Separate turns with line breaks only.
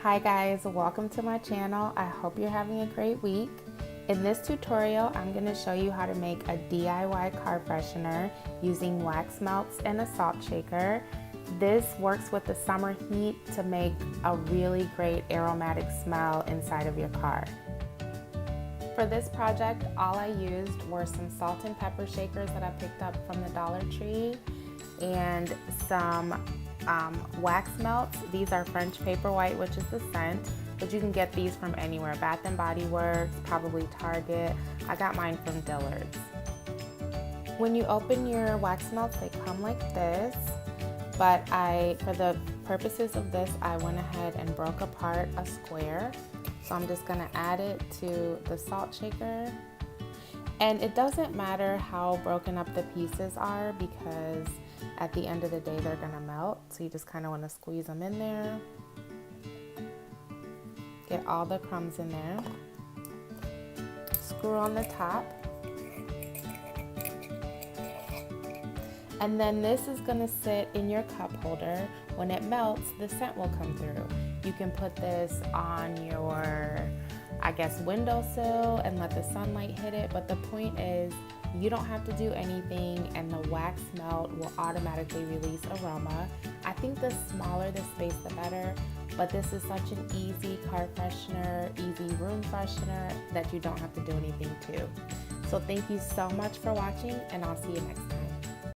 Hi guys, welcome to my channel. I hope you're having a great week. In this tutorial, I'm going to show you how to make a DIY car freshener using wax melts and a salt shaker. This works with the summer heat to make a really great aromatic smell inside of your car. For this project, all I used were some salt and pepper shakers that I picked up from the Dollar Tree and some wax melts. These are French paper white, which is the scent, but you can get these from anywhere. Bath and Body Works, probably Target. I got mine from Dillard's. When you open your wax melts, they come like this, but for the purposes of this, I went ahead and broke apart a square. So I'm just gonna add it to the salt shaker. And it doesn't matter how broken up the pieces are because at the end of the day, they're gonna melt. So you just kind of want to squeeze them in there. Get all the crumbs in there. Screw on the top. And then this is gonna sit in your cup holder. When it melts, the scent will come through. You can put this on your, windowsill and let the sunlight hit it. But the point is, you don't have to do anything and the wax melt will automatically release aroma. I think the smaller the space, the better, but this is such an easy car freshener, easy room freshener that you don't have to do anything to. So thank you so much for watching and I'll see you next time.